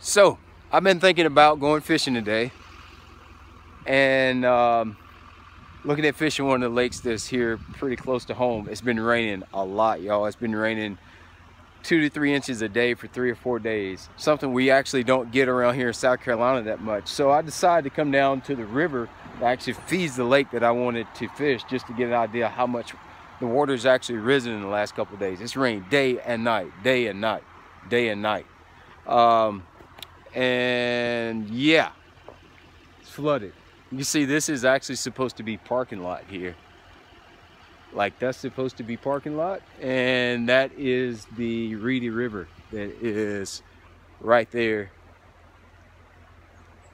So I've been thinking about going fishing today, and looking at fishing one of the lakes that's here pretty close to home. It's been raining a lot, y'all. It's been raining 2 to 3 inches a day for 3 or 4 days. Something we actually don't get around here in South Carolina that much. So I decided to come down to the river that actually feeds the lake that I wanted to fish, just to get an idea how much the water's actually risen in the last couple of days. It's rained day and night, day and night, day and night. And yeah, it's flooded. You see, this is actually supposed to be parking lot here. Like, that's supposed to be parking lot, and that is the Reedy River that is right there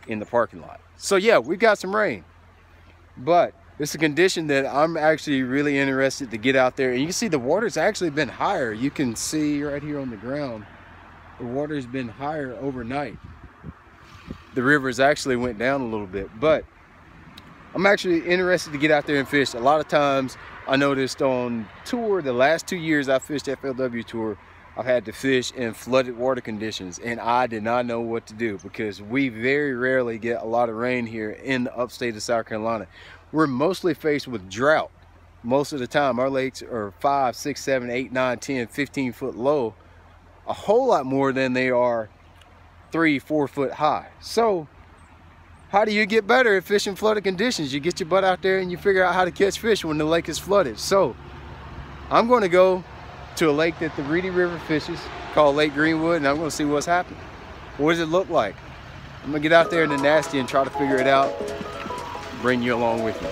in the parking lot. So yeah, we've got some rain, but it's a condition that I'm actually really interested to get out there. And you can see the water's actually been higher. You can see right here on the ground, the water's been higher overnight. The rivers actually went down a little bit, but I'm actually interested to get out there and fish. A lot of times I noticed on tour, the last 2 years I fished FLW tour, I've had to fish in flooded water conditions, and I did not know what to do because we very rarely get a lot of rain here in the upstate of South Carolina. We're mostly faced with drought. Most of the time our lakes are 5, 6, 7, 8, 9, 10, 15 foot low, a whole lot more than they are 3, 4 foot high. So how do you get better at fishing flooded conditions? You get your butt out there and you figure out how to catch fish when the lake is flooded. So I'm going to go to a lake that the Reedy River fishes, called Lake Greenwood, and I'm going to see what's happening. What does it look like? I'm going to get out there in the nasty and try to figure it out. Bring you along with me.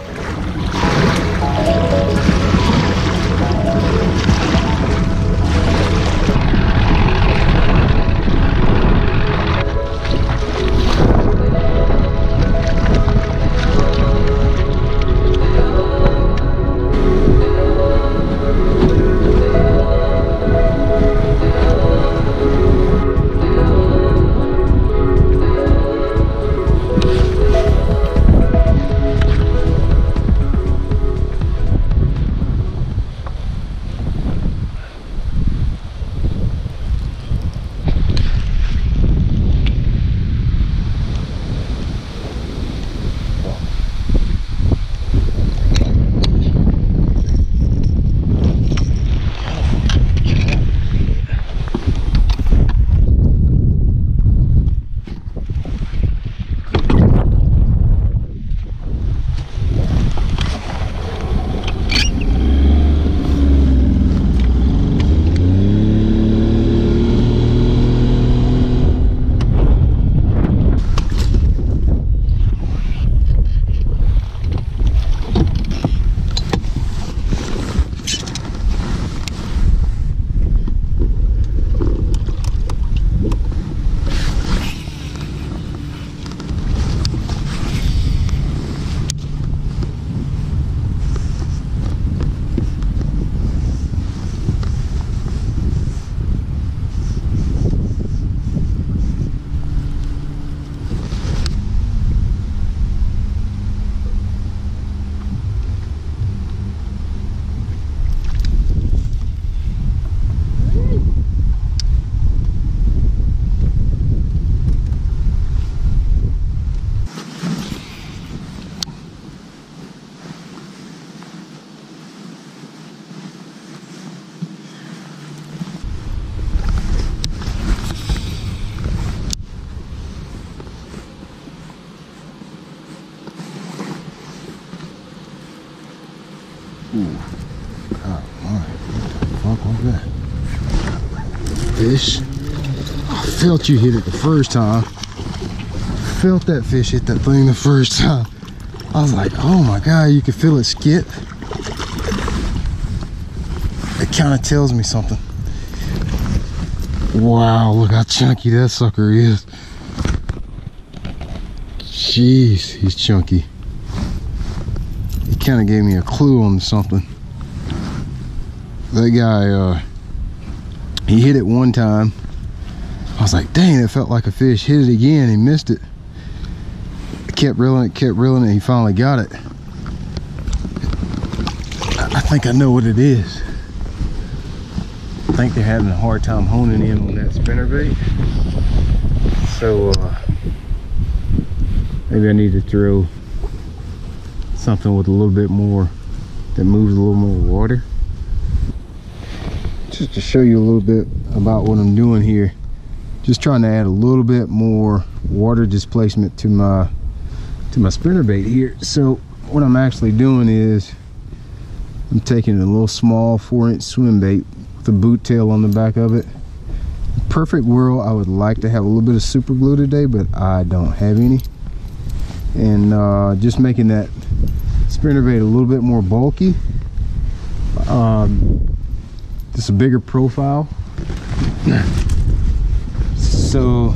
Ooh, God, what the fuck was that? Fish. I felt you hit it the first time. Felt that fish hit that thing the first time. I was like, oh my God, you can feel it skip. It kind of tells me something. Wow, look how chunky that sucker is. Jeez, he's chunky. He kind of gave me a clue on something. That guy, he hit it one time. I was like, dang, it felt like a fish. Hit it again, he missed it. Kept reeling it, he finally got it. I think I know what it is. I think they're having a hard time honing in on that spinnerbait. So maybe I need to throw something with a little bit more, that moves a little more water. Just to show you a little bit about what I'm doing here. Just trying to add a little bit more water displacement to my spinnerbait here. So what I'm actually doing is I'm taking a little small 4-inch swim bait with a boot tail on the back of it. Perfect world, I would like to have a little bit of super glue today, but I don't have any. And just making that spinnerbait a little bit more bulky, just a bigger profile. So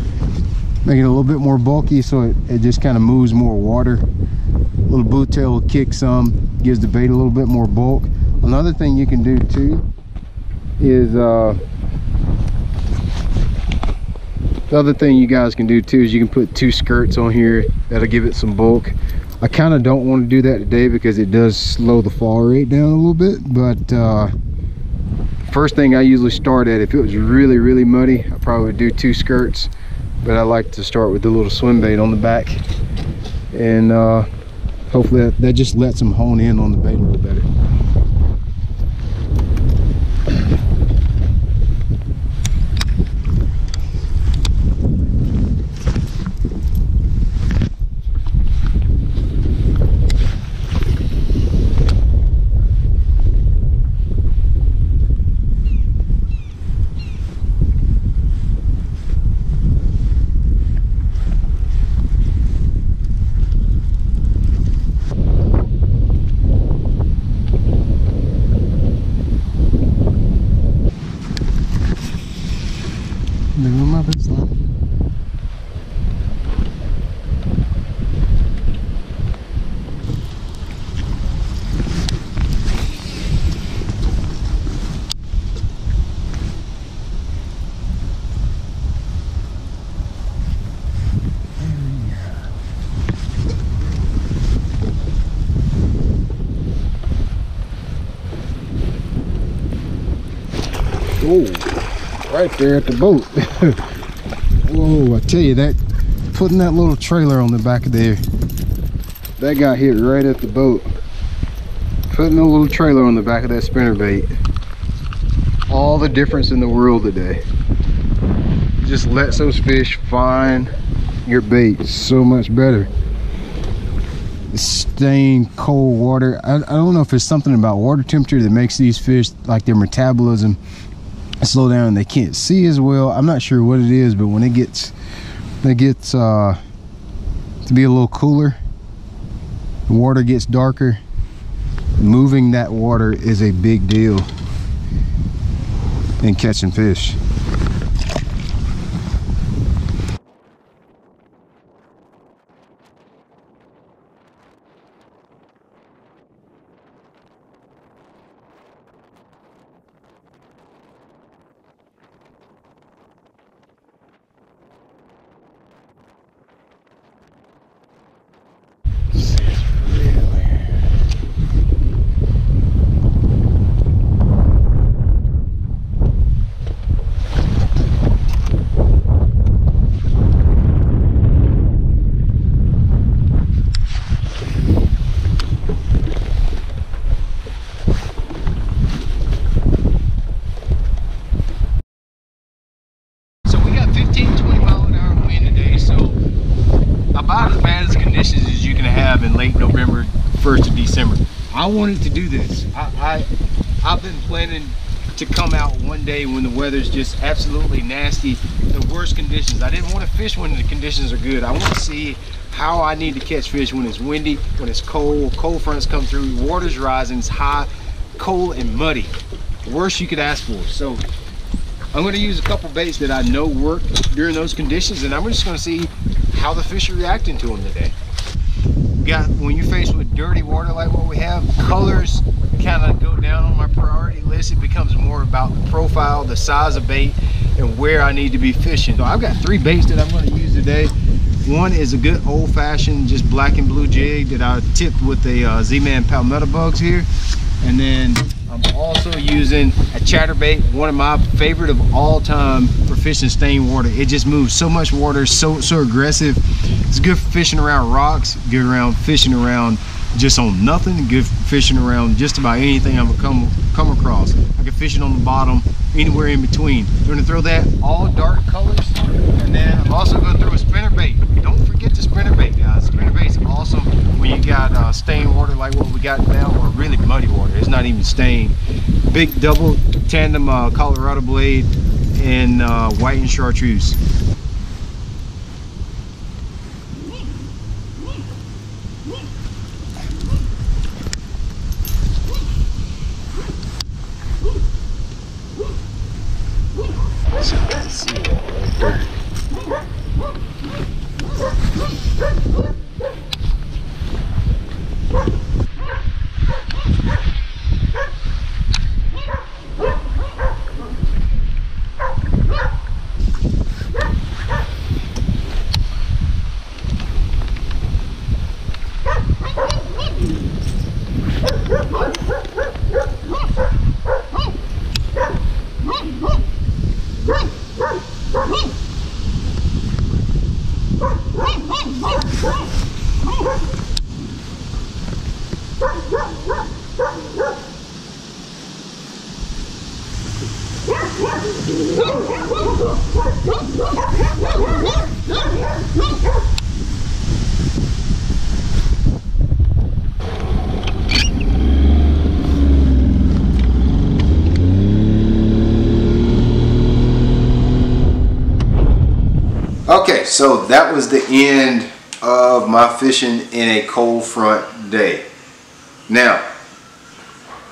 making it a little bit more bulky so it just kind of moves more water. A little boot tail will kick some, gives the bait a little bit more bulk. Another thing you can do too is the other thing you guys can do too is you can put 2 skirts on here. That'll give it some bulk. I kind of don't want to do that today because it does slow the fall rate down a little bit, but first thing I usually start at, if it was really muddy, I probably would do 2 skirts, but I like to start with the little swim bait on the back, and hopefully that just lets them hone in on the bait a little better. Oh, right there at the boat. Whoa, I tell you, that putting that little trailer on the back of there, that got hit right at the boat. Putting a little trailer on the back of that spinnerbait, all the difference in the world today. Just lets those fish find your bait so much better. Staying cold water, I don't know if it's something about water temperature that makes these fish, like their metabolism, slow down and they can't see as well. I'm not sure what it is, but when it gets to be a little cooler, the water gets darker. Moving that water is a big deal in catching fish. I wanted to do this. I've been planning to come out one day when the weather's just absolutely nasty, the worst conditions. I didn't want to fish when the conditions are good. I want to see how I need to catch fish when it's windy, when it's cold fronts come through, water's rising, it's hot, cold and muddy. Worst you could ask for. So I'm going to use a couple baits that I know work during those conditions, and I'm just going to see how the fish are reacting to them today. When you're faced with dirty water like what we have, colors kind of go down on my priority list. It becomes more about the profile, the size of bait, and where I need to be fishing. So I've got 3 baits that I'm going to use today. One is a good old-fashioned just black and blue jig that I tipped with the Z-Man palmetto bugs here, and then I'm also using a chatterbait, one of my favorite of all time for fishing stained water. It just moves so much water, so aggressive. It's good for fishing around rocks, good around fishing around just on nothing, good fishing around just about anything I'm gonna come across. I can fish it on the bottom, anywhere in between. We're gonna throw that all dark colors, and then I'm also gonna throw a spinnerbait. Don't forget the spinnerbait, guys. Spinnerbait's awesome when you got stained water like what we got now, or really muddy water. It's not even stained. Big double tandem Colorado blade and white and chartreuse. Okay, so that was the end of my fishing in a cold front day. Now,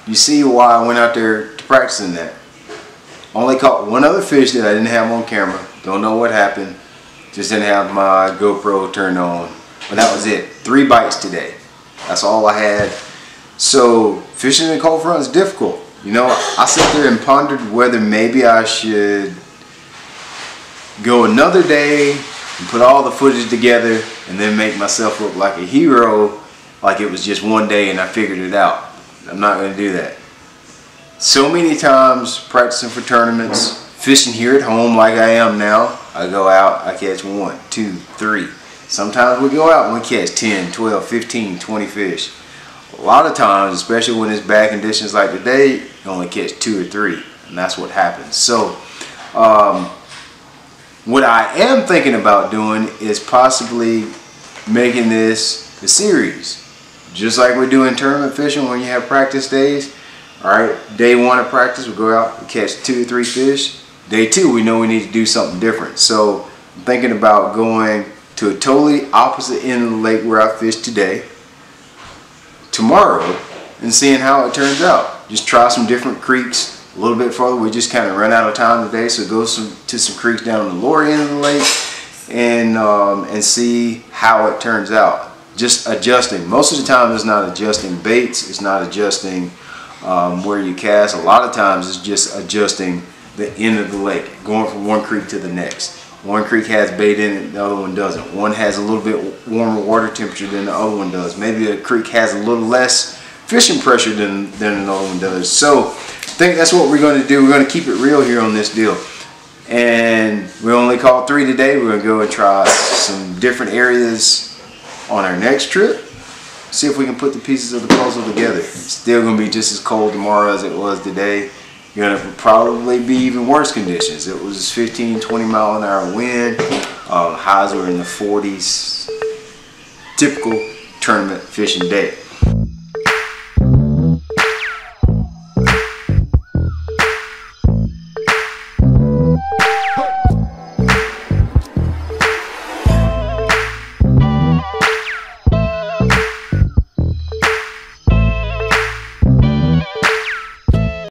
you see why I went out there to practice in that. Only caught one other fish that I didn't have on camera. Don't know what happened. Just didn't have my GoPro turned on. But that was it. 3 bites today. That's all I had. So fishing in a cold front is difficult. You know, I sat there and pondered whether maybe I should go another day and put all the footage together and then make myself look like a hero, like it was just one day and I figured it out. I'm not going to do that. So many times practicing for tournaments, fishing here at home like I am now, I go out, I catch 1, 2, 3. Sometimes we go out and we catch 10, 12, 15, 20 fish. A lot of times, especially when it's bad conditions like today, you only catch 2 or 3, and that's what happens. So what I am thinking about doing is possibly making this a series. Just like we're doing tournament fishing when you have practice days. Alright, day 1 of practice, we go out and catch 2 or 3 fish. Day 2, we know we need to do something different. So I'm thinking about going to a totally opposite end of the lake where I fished today, tomorrow, and seeing how it turns out. Just try some different creeks. A little bit further, we just kind of ran out of time today, so go to some creeks down on the lower end of the lake and see how it turns out. Just adjusting. Most of the time it's not adjusting baits, it's not adjusting where you cast. A lot of times it's just adjusting the end of the lake, going from one creek to the next. One creek has bait in it, the other one doesn't. One has a little bit warmer water temperature than the other one does. Maybe a creek has a little less fishing pressure than another one does. So I think that's what we're going to do. We're going to keep it real here on this deal. And we only caught 3 today. We're going to go and try some different areas on our next trip. See if we can put the pieces of the puzzle together. It's still going to be just as cold tomorrow as it was today. You're going to probably be even worse conditions. It was 15, 20 mile an hour wind. Highs were in the 40s. Typical tournament fishing day.